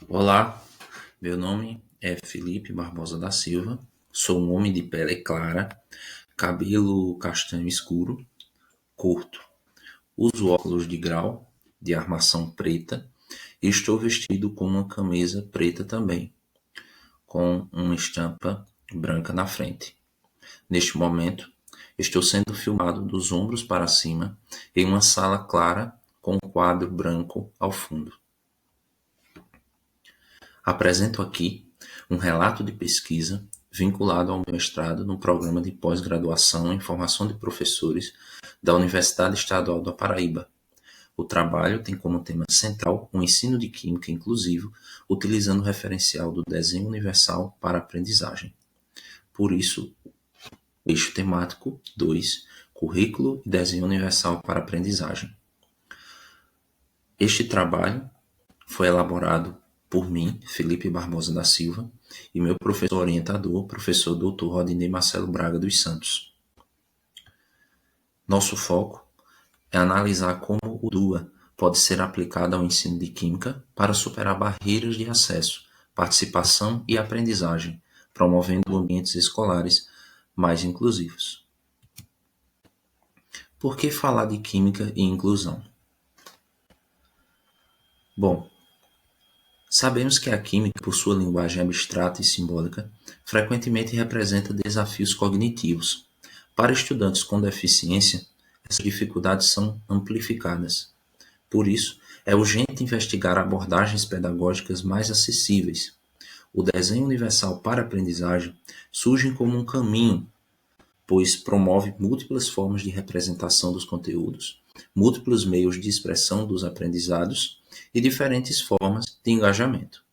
Olá, meu nome é Felipe Barbosa da Silva, sou um homem de pele clara, cabelo castanho escuro, curto, uso óculos de grau de armação preta e estou vestido com uma camisa preta também, com uma estampa branca na frente. Neste momento, estou sendo filmado dos ombros para cima em uma sala clara com um quadro branco ao fundo. Apresento aqui um relato de pesquisa vinculado ao mestrado no programa de pós-graduação em formação de professores da Universidade Estadual da Paraíba. O trabalho tem como tema central o ensino de química inclusivo, utilizando o referencial do desenho universal para a aprendizagem. Por isso, o eixo temático 2, currículo e desenho universal para a aprendizagem. Este trabalho foi elaborado por mim, Felipe Barbosa da Silva, e meu professor orientador, professor Dr. Rodinei Marcelo Braga dos Santos. Nosso foco é analisar como o DUA pode ser aplicado ao ensino de química para superar barreiras de acesso, participação e aprendizagem, promovendo ambientes escolares mais inclusivos. Por que falar de química e inclusão? Bom, sabemos que a química, por sua linguagem abstrata e simbólica, frequentemente representa desafios cognitivos. Para estudantes com deficiência, essas dificuldades são amplificadas. Por isso, é urgente investigar abordagens pedagógicas mais acessíveis. O desenho universal para a aprendizagem surge como um caminho, pois promove múltiplas formas de representação dos conteúdos, múltiplos meios de expressão dos aprendizados e diferentes formas de engajamento.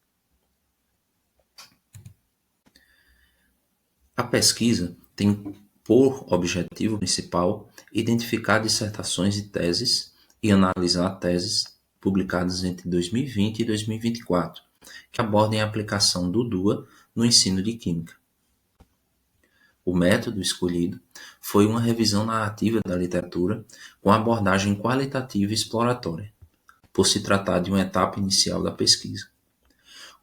A pesquisa tem por objetivo principal identificar dissertações e teses e analisar teses publicadas entre 2020 e 2024 que abordem a aplicação do DUA no ensino de química. O método escolhido foi uma revisão narrativa da literatura com abordagem qualitativa e exploratória, por se tratar de uma etapa inicial da pesquisa.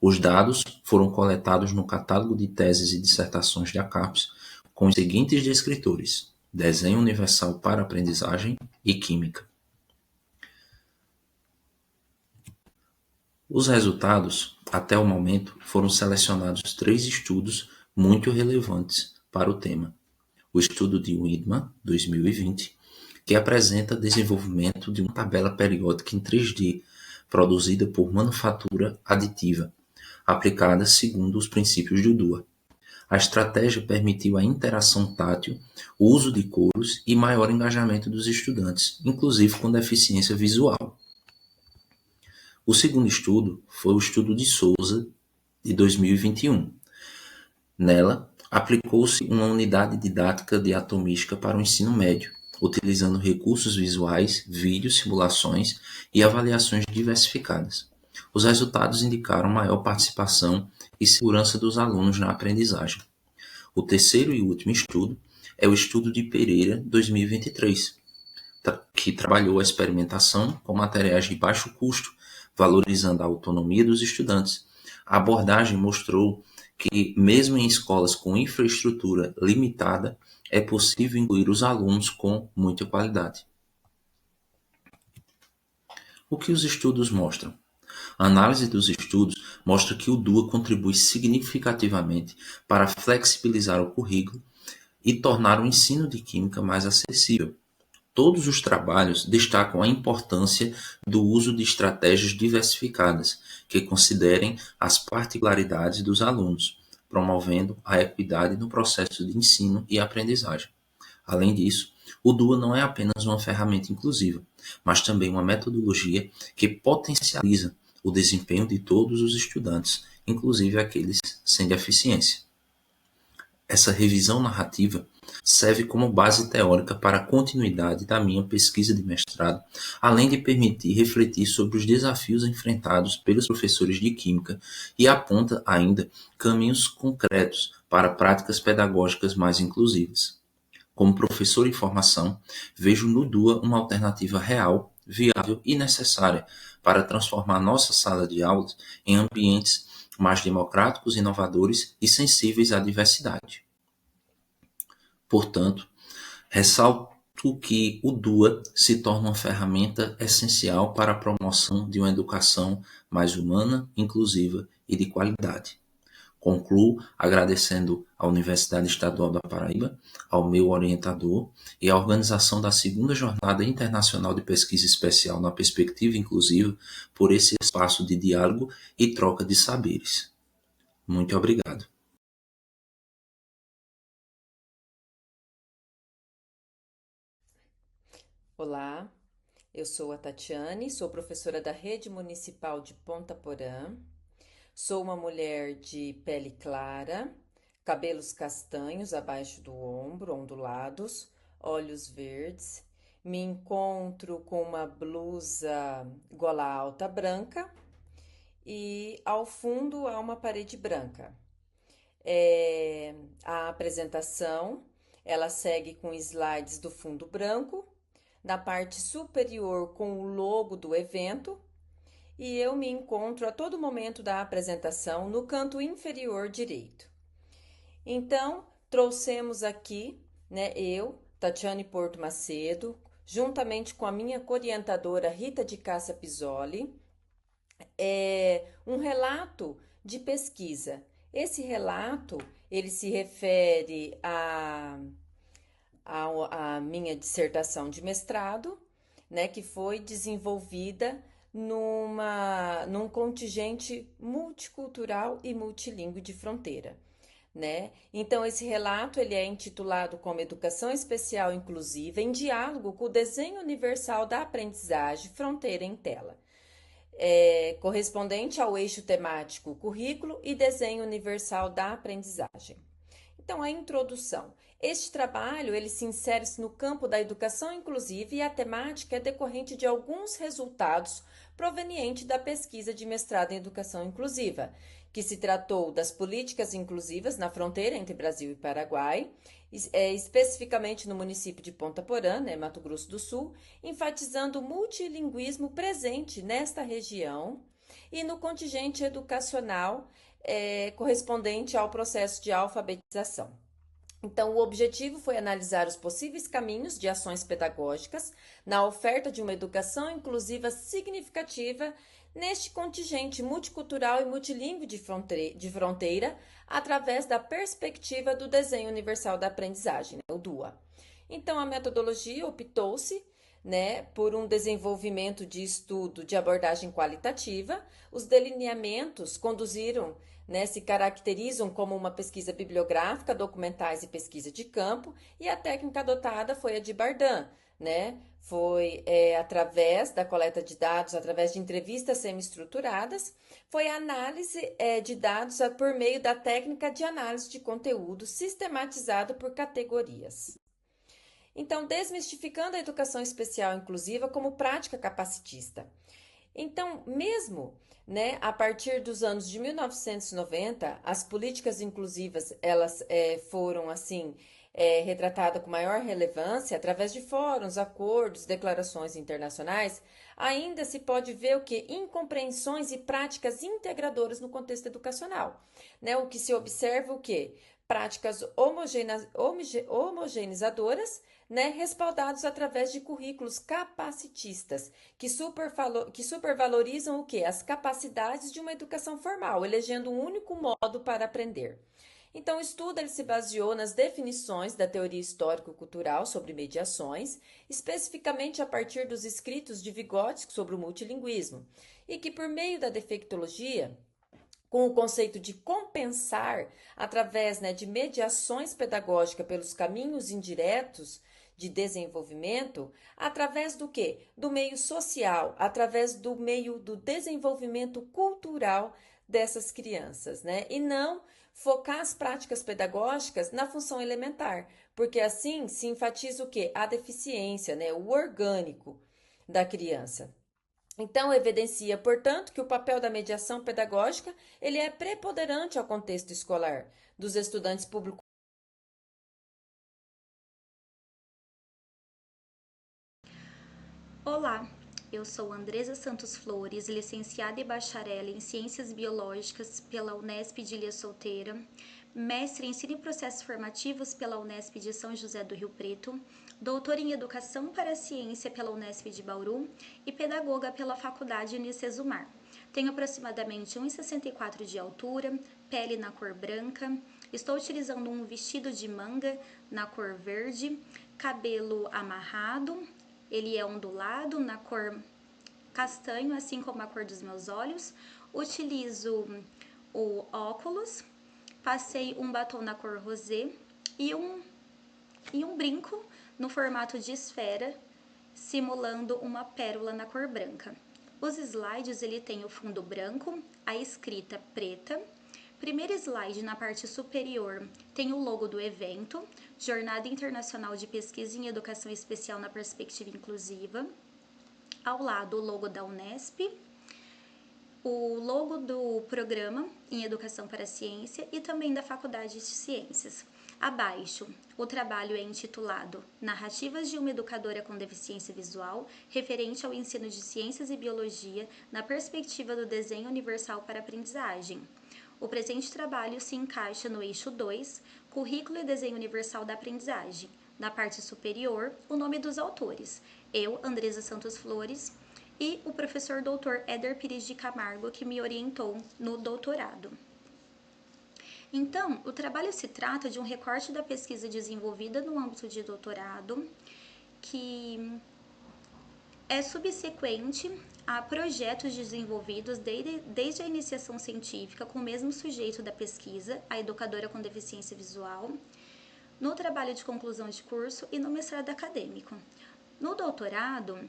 Os dados foram coletados no catálogo de teses e dissertações da CAPES com os seguintes descritores: Desenho Universal para Aprendizagem e Química. Os resultados, até o momento, foram selecionados 3 estudos muito relevantes para o tema. O estudo de Widman, 2020, que apresenta desenvolvimento de uma tabela periódica em 3D, produzida por manufatura aditiva, aplicada segundo os princípios do DUA. A estratégia permitiu a interação tátil, o uso de cores e maior engajamento dos estudantes, inclusive com deficiência visual. O segundo estudo foi o estudo de Souza, de 2021. Nela, aplicou-se uma unidade didática de atomística para o ensino médio, utilizando recursos visuais, vídeos, simulações e avaliações diversificadas. Os resultados indicaram maior participação e segurança dos alunos na aprendizagem. O terceiro e último estudo é o estudo de Pereira 2023, que trabalhou a experimentação com materiais de baixo custo, valorizando a autonomia dos estudantes. A abordagem mostrou que, mesmo em escolas com infraestrutura limitada, é possível incluir os alunos com muita qualidade. O que os estudos mostram? A análise dos estudos mostra que o DUA contribui significativamente para flexibilizar o currículo e tornar o ensino de química mais acessível. Todos os trabalhos destacam a importância do uso de estratégias diversificadas, que considerem as particularidades dos alunos, promovendo a equidade no processo de ensino e aprendizagem. Além disso, o DUA não é apenas uma ferramenta inclusiva, mas também uma metodologia que potencializa o desempenho de todos os estudantes, inclusive aqueles sem deficiência. Essa revisão narrativa serve como base teórica para a continuidade da minha pesquisa de mestrado, além de permitir refletir sobre os desafios enfrentados pelos professores de química e aponta ainda caminhos concretos para práticas pedagógicas mais inclusivas. Como professor em formação, vejo no DUA uma alternativa real, viável e necessária para transformar nossa sala de aulas em ambientes mais democráticos, inovadores e sensíveis à diversidade. Portanto, ressalto que o DUA se torna uma ferramenta essencial para a promoção de uma educação mais humana, inclusiva e de qualidade. Concluo agradecendo à Universidade Estadual da Paraíba, ao meu orientador e à organização da segunda Jornada Internacional de Pesquisa Especial na Perspectiva Inclusiva por esse espaço de diálogo e troca de saberes. Muito obrigado. Olá, eu sou a Tatiane, sou professora da Rede Municipal de Ponta Porã. Sou uma mulher de pele clara, cabelos castanhos abaixo do ombro, ondulados, olhos verdes. Me encontro com uma blusa gola alta branca e ao fundo há uma parede branca. A apresentação, ela segue com slides do fundo branco, na parte superior com o logo do evento, e eu me encontro a todo momento da apresentação no canto inferior direito. Então, trouxemos aqui, eu, Tatiane Porto Macedo, juntamente com a minha orientadora Rita de Cássia Pisoli, um relato de pesquisa. Esse relato, ele se refere a minha dissertação de mestrado, que foi desenvolvida num contingente multicultural e multilingüe de fronteira. Então, esse relato ele é intitulado como Educação Especial Inclusiva em Diálogo com o Desenho Universal da Aprendizagem Fronteira em Tela, correspondente ao eixo temático Currículo e Desenho Universal da Aprendizagem. Então, a introdução. Este trabalho ele se insere no campo da educação inclusiva e a temática é decorrente de alguns resultados provenientes da pesquisa de mestrado em educação inclusiva, que se tratou das políticas inclusivas na fronteira entre Brasil e Paraguai, especificamente no município de Ponta Porã, Mato Grosso do Sul, enfatizando o multilinguismo presente nesta região e no contingente educacional correspondente ao processo de alfabetização. Então, o objetivo foi analisar os possíveis caminhos de ações pedagógicas na oferta de uma educação inclusiva significativa neste contingente multicultural e multilingüe de fronteira, através da perspectiva do Desenho Universal da Aprendizagem, o DUA. Então, a metodologia optou-se por um desenvolvimento de estudo de abordagem qualitativa. Os delineamentos conduziram, se caracterizam como uma pesquisa bibliográfica, documentais e pesquisa de campo, e a técnica adotada foi a de Bardin, Foi através da coleta de dados, através de entrevistas semi-estruturadas, foi a análise de dados por meio da técnica de análise de conteúdo sistematizado por categorias. Então, desmistificando a educação especial inclusiva como prática capacitista. Então, mesmo a partir dos anos de 1990, as políticas inclusivas elas foram assim retratadas com maior relevância através de fóruns, acordos, declarações internacionais. Ainda se pode ver o que incompreensões e práticas integradoras no contexto educacional, O que se observa o que práticas homogeneizadoras, respaldados através de currículos capacitistas, que supervalorizam o quê? As capacidades de uma educação formal, elegendo um único modo para aprender. Então, o estudo ele se baseou nas definições da teoria histórico-cultural sobre mediações, especificamente a partir dos escritos de Vygotsky sobre o multilinguismo, e que, por meio da defeitologia, com o conceito de compensar através de mediações pedagógicas pelos caminhos indiretos de desenvolvimento, através do quê? Do meio social, através do meio do desenvolvimento cultural dessas crianças, E não focar as práticas pedagógicas na função elementar, porque assim se enfatiza o quê? A deficiência, o orgânico da criança. Então, evidencia, portanto, que o papel da mediação pedagógica ele é preponderante ao contexto escolar dos estudantes públicos. Olá, Eu sou Andresa Santos Flores, licenciada e bacharel em Ciências Biológicas pela Unesp de Ilha Solteira, mestre em Ensino e Processos Formativos pela Unesp de São José do Rio Preto, doutora em Educação para a Ciência pela Unesp de Bauru e pedagoga pela Faculdade Unicesumar. Tenho aproximadamente 1,64 de altura, pele na cor branca, estou utilizando um vestido de manga na cor verde, cabelo amarrado, ele é ondulado na cor castanho, assim como a cor dos meus olhos. Utilizo o óculos, passei um batom na cor rosé e um brinco no formato de esfera, simulando uma pérola na cor branca. Os slides ele tem o fundo branco, a escrita preta. Primeiro slide na parte superior tem o logo do evento, Jornada Internacional de Pesquisa em Educação Especial na Perspectiva Inclusiva. Ao lado o logo da Unesp, o logo do Programa em Educação para a Ciência e também da Faculdade de Ciências. Abaixo, o trabalho é intitulado Narrativas de uma Educadora com Deficiência Visual, referente ao ensino de Ciências e Biologia na perspectiva do desenho universal para a aprendizagem. O presente trabalho se encaixa no eixo 2, Currículo e Desenho Universal da Aprendizagem. Na parte superior, o nome dos autores, eu, Andresa Santos Flores, e o professor Dr. Éder Pires de Camargo, que me orientou no doutorado. Então, o trabalho se trata de um recorte da pesquisa desenvolvida no âmbito de doutorado, que é subsequente a projetos desenvolvidos desde a iniciação científica com o mesmo sujeito da pesquisa, a educadora com deficiência visual, no trabalho de conclusão de curso e no mestrado acadêmico. No doutorado,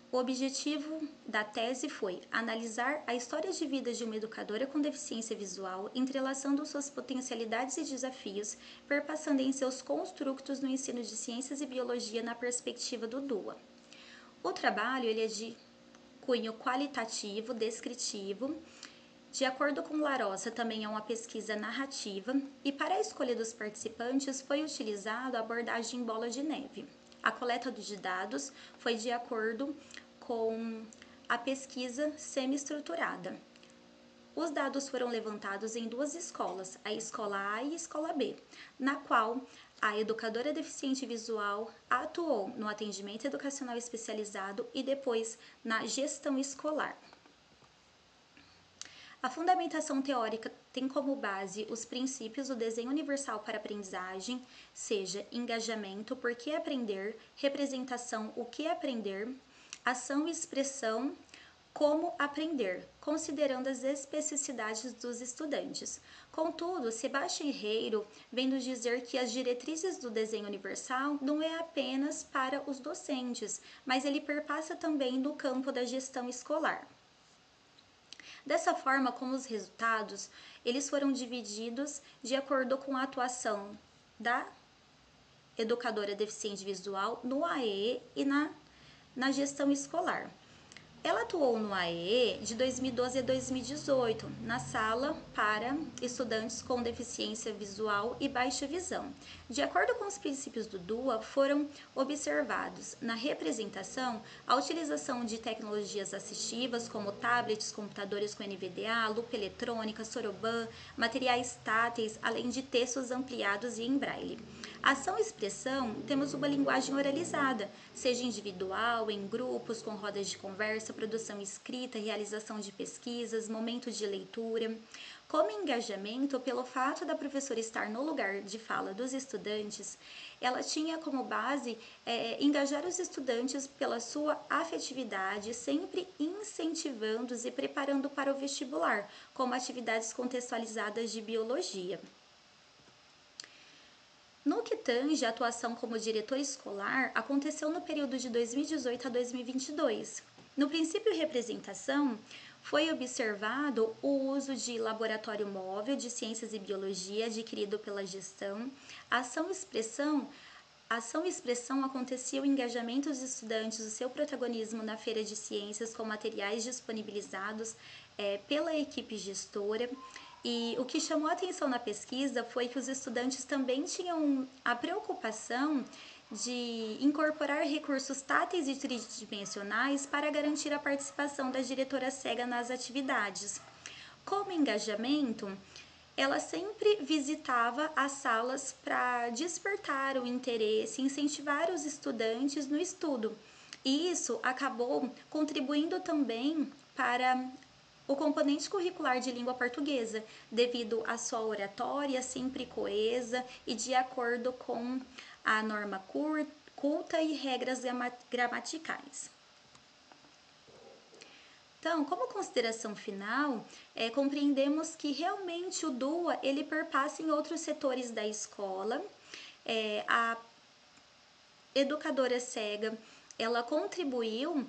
o objetivo da tese foi analisar a história de vida de uma educadora com deficiência visual, entrelaçando suas potencialidades e desafios, perpassando em seus construtos no ensino de ciências e biologia na perspectiva do DUA. O trabalho ele é de cunho qualitativo, descritivo. De acordo com Larossa, também é uma pesquisa narrativa e para a escolha dos participantes foi utilizada a abordagem bola de neve. A coleta de dados foi de acordo com a pesquisa semi-estruturada. Os dados foram levantados em duas escolas, a Escola A e a Escola B, na qual a educadora deficiente visual atuou no atendimento educacional especializado e depois na gestão escolar. A fundamentação teórica tem como base os princípios do desenho universal para aprendizagem, seja engajamento, por que aprender, representação, o que aprender, ação e expressão, como aprender, considerando as especificidades dos estudantes. Contudo, Sebastião Herreiro vem nos dizer que as diretrizes do desenho universal não é apenas para os docentes, mas ele perpassa também no campo da gestão escolar. Dessa forma, como os resultados, eles foram divididos de acordo com a atuação da educadora deficiente visual no AE e na gestão escolar. Ela atuou no AE de 2012 a 2018, na sala para estudantes com deficiência visual e baixa visão. De acordo com os princípios do DUA, foram observados na representação a utilização de tecnologias assistivas como tablets, computadores com NVDA, lupa eletrônica, soroban, materiais táteis, além de textos ampliados e em braille. Ação e expressão, temos uma linguagem oralizada, seja individual, em grupos, com rodas de conversa, produção escrita, realização de pesquisas, momentos de leitura. Como engajamento, pelo fato da professora estar no lugar de fala dos estudantes, ela tinha como base engajar os estudantes pela sua afetividade, sempre incentivando-os e preparando para o vestibular, como atividades contextualizadas de biologia. No que tange a atuação como diretor escolar, aconteceu no período de 2018 a 2022. No princípio representação, foi observado o uso de laboratório móvel de ciências e biologia adquirido pela gestão. A ação e expressão acontecia o engajamento dos estudantes, o seu protagonismo na feira de ciências com materiais disponibilizados pela equipe gestora. E o que chamou a atenção na pesquisa foi que os estudantes também tinham a preocupação de incorporar recursos táteis e tridimensionais para garantir a participação da diretora cega nas atividades. Como engajamento, ela sempre visitava as salas para despertar o interesse e incentivar os estudantes no estudo. E isso acabou contribuindo também para o componente curricular de língua portuguesa, devido à sua oratória sempre coesa e de acordo com a norma culta e regras gramaticais. Então, como consideração final, compreendemos que realmente o DUA ele perpassa em outros setores da escola. A educadora cega ela contribuiu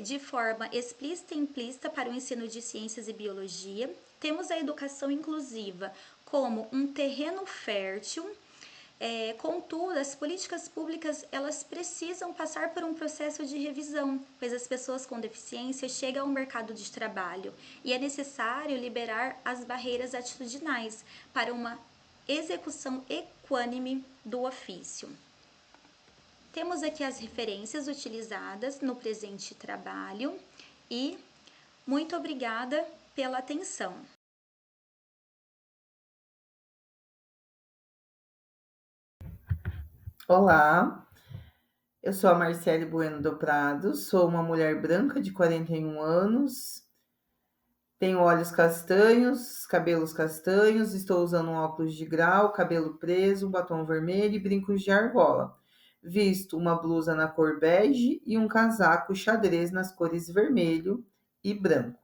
de forma explícita e implícita para o ensino de ciências e biologia. Temos a educação inclusiva como um terreno fértil. Contudo, as políticas públicas elas precisam passar por um processo de revisão, pois as pessoas com deficiência chegam ao mercado de trabalho e é necessário liberar as barreiras atitudinais para uma execução equânime do ofício. Temos aqui as referências utilizadas no presente trabalho e muito obrigada pela atenção. Olá, eu sou a Marcele Bueno do Prado, sou uma mulher branca de 41 anos, tenho olhos castanhos, cabelos castanhos, estou usando um óculos de grau, cabelo preso, um batom vermelho e brincos de argola. Visto uma blusa na cor bege e um casaco xadrez nas cores vermelho e branco.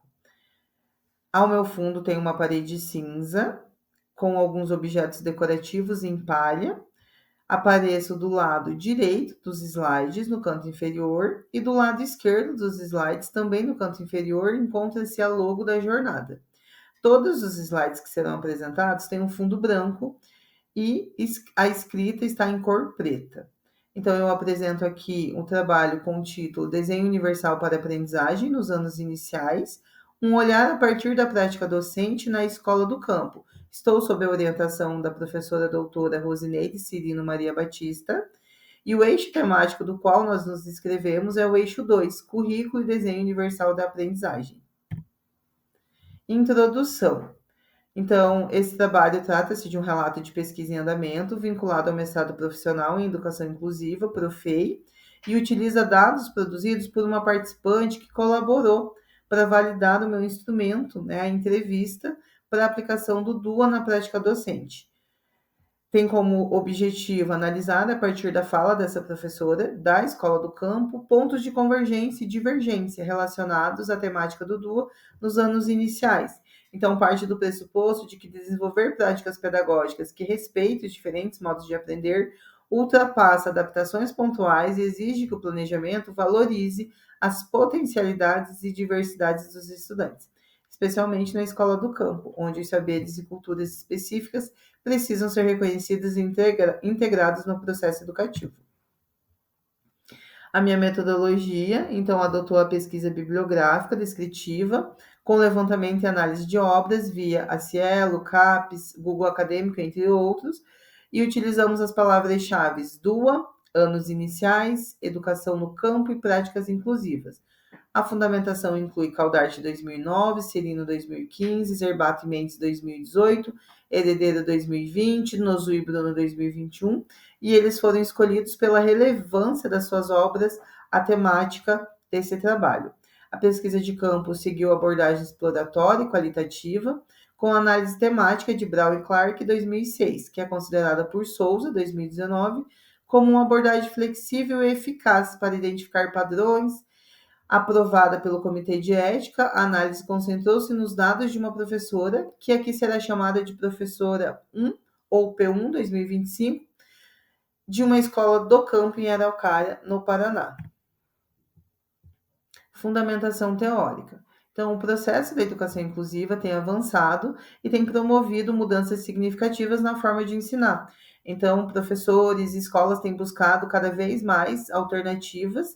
Ao meu fundo tem uma parede cinza, com alguns objetos decorativos em palha. Apareço do lado direito dos slides, no canto inferior, e do lado esquerdo dos slides, também no canto inferior, encontra-se a logo da jornada. Todos os slides que serão apresentados têm um fundo branco e a escrita está em cor preta. Então, eu apresento aqui um trabalho com o título Desenho Universal para Aprendizagem nos anos iniciais, um olhar a partir da prática docente na escola do campo. Estou sob a orientação da professora doutora Rosineide Cirino Maria Batista, e o eixo temático do qual nós nos inscrevemos é o eixo 2, Currículo e Desenho Universal da Aprendizagem. Introdução. Então, esse trabalho trata-se de um relato de pesquisa em andamento vinculado ao mestrado profissional em Educação Inclusiva, PROFEI, e utiliza dados produzidos por uma participante que colaborou para validar o meu instrumento, a entrevista, para a aplicação do DUA na prática docente. Tem como objetivo analisar, a partir da fala dessa professora da Escola do Campo, pontos de convergência e divergência relacionados à temática do DUA nos anos iniciais. Então, parte do pressuposto de que desenvolver práticas pedagógicas que respeitem os diferentes modos de aprender ultrapassa adaptações pontuais e exige que o planejamento valorize as potencialidades e diversidades dos estudantes, especialmente na escola do campo, onde os saberes e culturas específicas precisam ser reconhecidos e integrados no processo educativo. A minha metodologia, então, adotou a pesquisa bibliográfica descritiva, com levantamento e análise de obras via a Cielo, CAPES, Google Acadêmico, entre outros, e utilizamos as palavras-chave DUA, anos iniciais, educação no campo e práticas inclusivas. A fundamentação inclui Caldarte 2009, Cirino 2015, Zerbato e Mendes 2018, Herdeiro 2020, Nozu e Bruno 2021, e eles foram escolhidos pela relevância das suas obras à temática desse trabalho. A pesquisa de campo seguiu abordagem exploratória e qualitativa, com análise temática de Brown e Clark 2006, que é considerada por Souza 2019 como uma abordagem flexível e eficaz para identificar padrões. Aprovada pelo Comitê de Ética, a análise concentrou-se nos dados de uma professora, que aqui será chamada de professora 1, ou P1 2025, de uma escola do campo em Araucária, no Paraná. Fundamentação teórica. Então, o processo da educação inclusiva tem avançado e tem promovido mudanças significativas na forma de ensinar. Então, professores e escolas têm buscado cada vez mais alternativas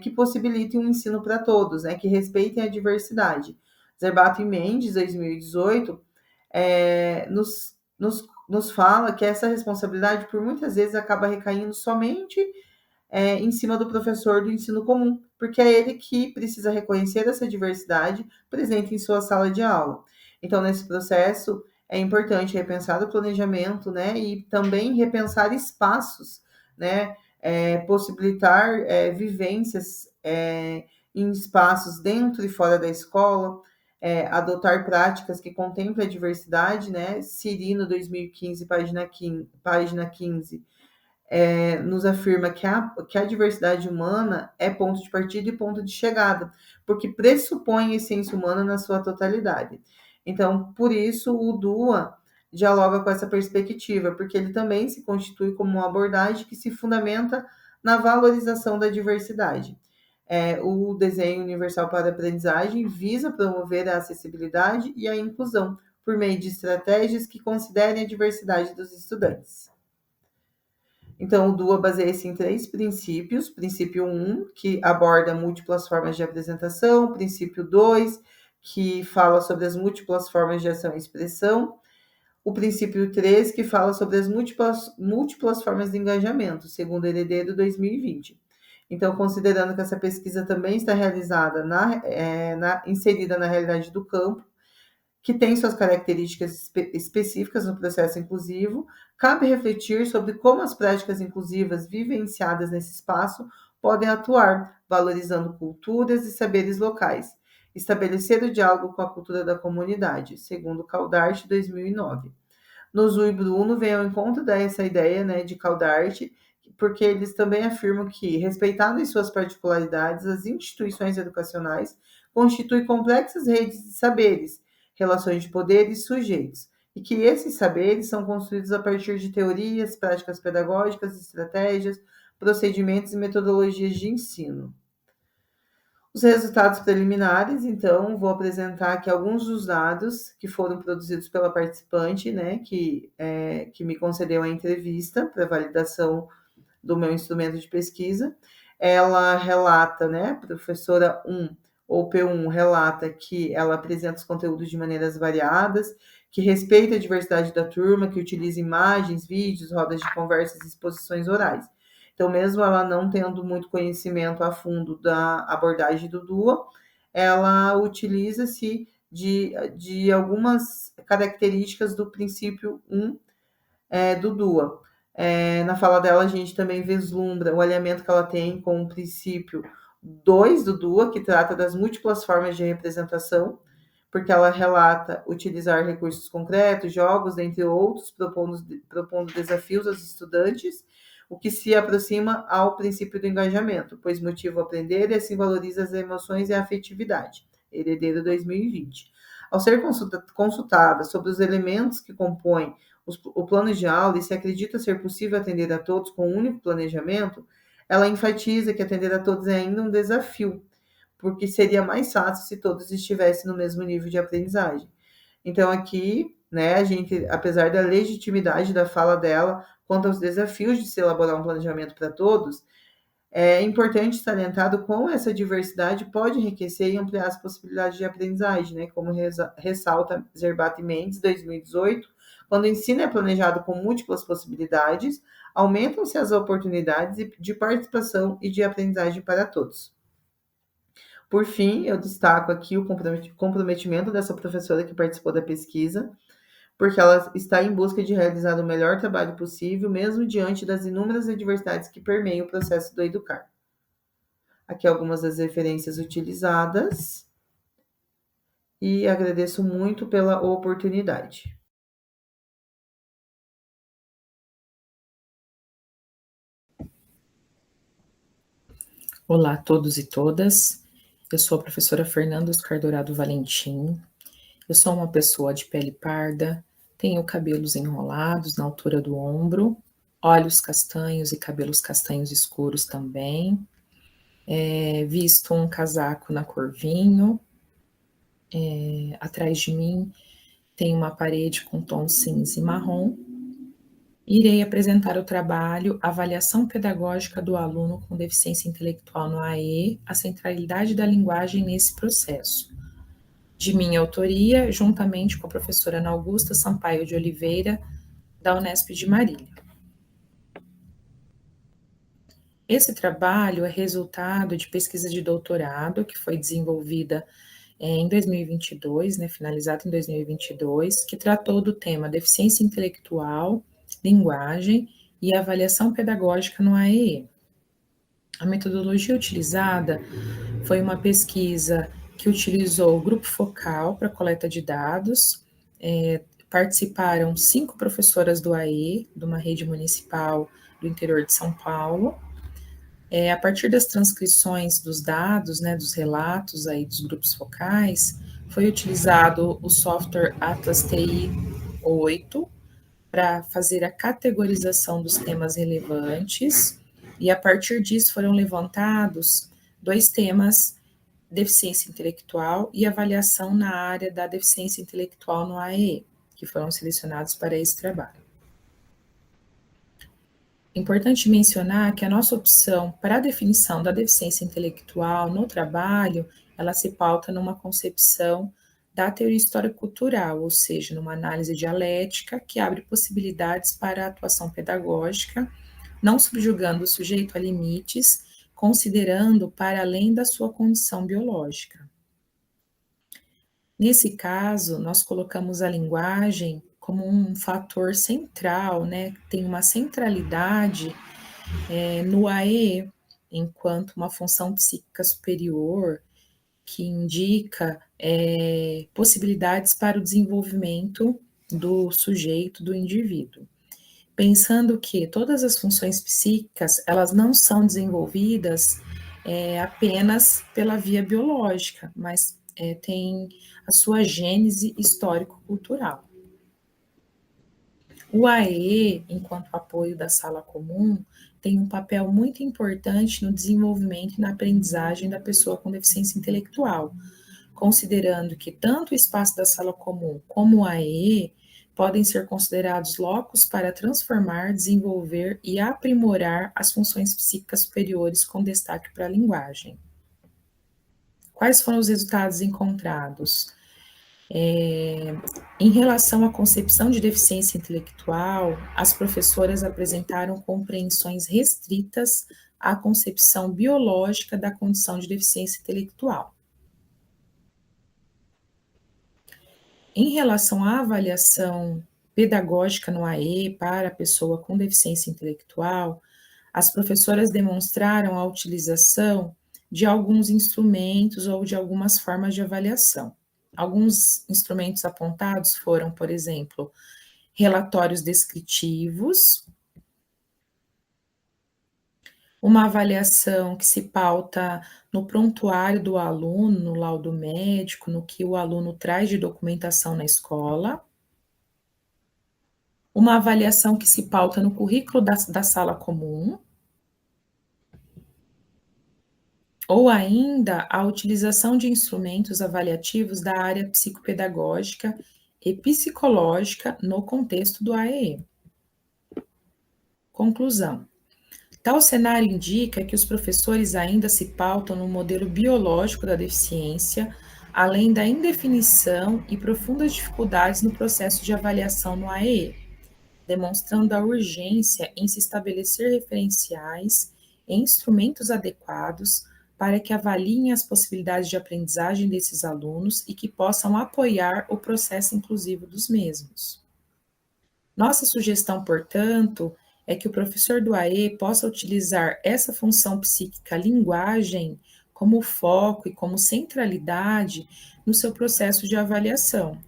que possibilitem um ensino para todos, que respeitem a diversidade. Zerbato e Mendes, 2018, nos nos fala que essa responsabilidade, por muitas vezes, acaba recaindo somente em cima do professor do ensino comum, porque é ele que precisa reconhecer essa diversidade presente em sua sala de aula. Então, nesse processo, é importante repensar o planejamento, né, e também repensar espaços, né, possibilitar vivências em espaços dentro e fora da escola, adotar práticas que contemplem a diversidade, né, Cirino 2015, página 15, nos afirma que a diversidade humana é ponto de partida e ponto de chegada, porque pressupõe a essência humana na sua totalidade. Então, por isso, o DUA dialoga com essa perspectiva, porque ele também se constitui como uma abordagem que se fundamenta na valorização da diversidade. O desenho universal para a aprendizagem visa promover a acessibilidade e a inclusão por meio de estratégias que considerem a diversidade dos estudantes. Então, o DUA baseia-se em 3 princípios. Princípio 1, que aborda múltiplas formas de apresentação. Princípio 2, que fala sobre as múltiplas formas de ação e expressão. O princípio 3, que fala sobre as múltiplas formas de engajamento, segundo Herdeiro 2020. Então, considerando que essa pesquisa também está realizada inserida na realidade do campo, que tem suas características específicas no processo inclusivo, cabe refletir sobre como as práticas inclusivas vivenciadas nesse espaço podem atuar, valorizando culturas e saberes locais, estabelecer o diálogo com a cultura da comunidade, segundo Caldart, 2009. No Zui Bruno vem ao encontro dessa ideia, né, de Caldart, porque eles também afirmam que, respeitando em suas particularidades, as instituições educacionais constituem complexas redes de saberes, relações de poder e sujeitos, e que esses saberes são construídos a partir de teorias, práticas pedagógicas, estratégias, procedimentos e metodologias de ensino. Os resultados preliminares, então, vou apresentar aqui alguns dos dados que foram produzidos pela participante, né, que me concedeu a entrevista para validação do meu instrumento de pesquisa. Ela relata, né, professora 1, ou P1, relata que ela apresenta os conteúdos de maneiras variadas, que respeita a diversidade da turma, que utiliza imagens, vídeos, rodas de conversas e exposições orais. Então, mesmo ela não tendo muito conhecimento a fundo da abordagem do DUA, ela utiliza-se de algumas características do princípio 1 do DUA. Na fala dela, a gente também vislumbra o alinhamento que ela tem com o princípio 2 do DUA, que trata das múltiplas formas de representação, porque ela relata utilizar recursos concretos, jogos, dentre outros, propondo desafios aos estudantes, o que se aproxima ao princípio do engajamento, pois motiva o aprender e assim valoriza as emoções e a afetividade. Herdeiro 2020. Ao ser consultada sobre os elementos que compõem o plano de aula e se acredita ser possível atender a todos com um único planejamento, ela enfatiza que atender a todos é ainda um desafio, porque seria mais fácil se todos estivessem no mesmo nível de aprendizagem. Então, aqui, né, a gente, apesar da legitimidade da fala dela quanto aos desafios de se elaborar um planejamento para todos, é importante salientar o quão essa diversidade pode enriquecer e ampliar as possibilidades de aprendizagem, né, como ressalta Zerbat e Mendes, 2018, quando o ensino é planejado com múltiplas possibilidades, aumentam-se as oportunidades de participação e de aprendizagem para todos. Por fim, eu destaco aqui o comprometimento dessa professora que participou da pesquisa, porque ela está em busca de realizar o melhor trabalho possível, mesmo diante das inúmeras adversidades que permeiam o processo do educar. Aqui algumas das referências utilizadas e agradeço muito pela oportunidade. Olá a todos e todas, eu sou a professora Fernanda Oscar Dourado Valentim, eu sou uma pessoa de pele parda, tenho cabelos enrolados na altura do ombro, olhos castanhos e cabelos castanhos escuros também, visto um casaco na cor vinho, atrás de mim tem uma parede com tom cinza e marrom. Irei apresentar o trabalho Avaliação Pedagógica do Aluno com Deficiência Intelectual no AE, a centralidade da linguagem nesse processo. De minha autoria, juntamente com a professora Ana Augusta Sampaio de Oliveira, da Unesp de Marília. Esse trabalho é resultado de pesquisa de doutorado que foi desenvolvida em 2022, finalizada em 2022, que tratou do tema deficiência intelectual, linguagem e avaliação pedagógica no AEE. A metodologia utilizada foi uma pesquisa que utilizou o grupo focal para coleta de dados, participaram 5 professoras do AE, de uma rede municipal do interior de São Paulo. A partir das transcrições dos dados, dos relatos aí dos grupos focais, foi utilizado o software Atlas TI 8 para fazer a categorização dos temas relevantes, e a partir disso foram levantados 2 temas, deficiência intelectual e avaliação na área da deficiência intelectual no AEE, que foram selecionados para esse trabalho. Importante mencionar que a nossa opção para a definição da deficiência intelectual no trabalho, ela se pauta numa concepção da teoria histórico-cultural, ou seja, numa análise dialética que abre possibilidades para a atuação pedagógica, não subjugando o sujeito a limites, considerando para além da sua condição biológica. Nesse caso, nós colocamos a linguagem como um fator central, tem uma centralidade no AE, enquanto uma função psíquica superior que indica possibilidades para o desenvolvimento do sujeito, do indivíduo. Pensando que todas as funções psíquicas, elas não são desenvolvidas apenas pela via biológica, mas tem a sua gênese histórico-cultural. O AE, enquanto apoio da sala comum, tem um papel muito importante no desenvolvimento e na aprendizagem da pessoa com deficiência intelectual, considerando que tanto o espaço da sala comum como o AE podem ser considerados locos para transformar, desenvolver e aprimorar as funções psíquicas superiores com destaque para a linguagem. Quais foram os resultados encontrados? Em relação à concepção de deficiência intelectual, as professoras apresentaram compreensões restritas à concepção biológica da condição de deficiência intelectual. Em relação à avaliação pedagógica no AE para a pessoa com deficiência intelectual, as professoras demonstraram a utilização de alguns instrumentos ou de algumas formas de avaliação. Alguns instrumentos apontados foram, por exemplo, relatórios descritivos, uma avaliação que se pauta no prontuário do aluno, no laudo médico, no que o aluno traz de documentação na escola, uma avaliação que se pauta no currículo da sala comum, ou ainda a utilização de instrumentos avaliativos da área psicopedagógica e psicológica no contexto do AEE. Conclusão. Tal cenário indica que os professores ainda se pautam no modelo biológico da deficiência, além da indefinição e profundas dificuldades no processo de avaliação no AEE, demonstrando a urgência em se estabelecer referenciais e instrumentos adequados para que avaliem as possibilidades de aprendizagem desses alunos e que possam apoiar o processo inclusivo dos mesmos. Nossa sugestão, portanto, é que o professor do AE possa utilizar essa função psíquica linguagem como foco e como centralidade no seu processo de avaliação.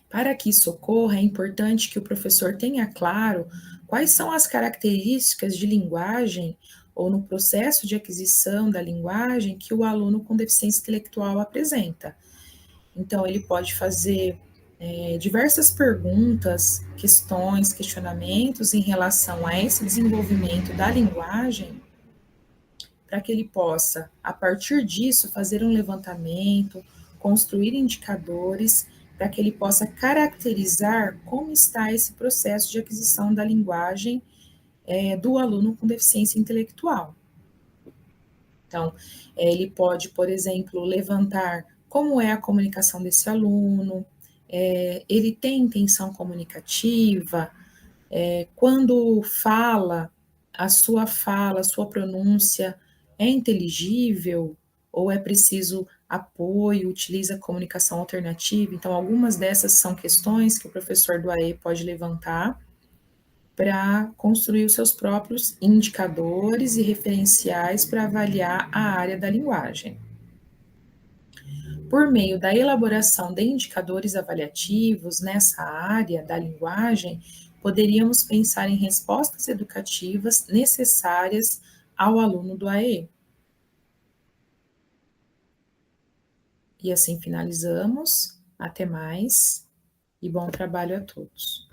Para que isso ocorra, é importante que o professor tenha claro quais são as características de linguagem ou no processo de aquisição da linguagem que o aluno com deficiência intelectual apresenta. Então, ele pode fazer diversas perguntas, questões, questionamentos em relação a esse desenvolvimento da linguagem, para que ele possa, a partir disso, fazer um levantamento, construir indicadores, para que ele possa caracterizar como está esse processo de aquisição da linguagem do aluno com deficiência intelectual. Então, ele pode, por exemplo, levantar como é a comunicação desse aluno, ele tem intenção comunicativa, quando fala, a sua pronúncia é inteligível ou é preciso apoio, utiliza comunicação alternativa. Então, algumas dessas são questões que o professor do AE pode levantar para construir os seus próprios indicadores e referenciais para avaliar a área da linguagem. Por meio da elaboração de indicadores avaliativos nessa área da linguagem, poderíamos pensar em respostas educativas necessárias ao aluno do AE. E assim finalizamos. Até mais e bom trabalho a todos.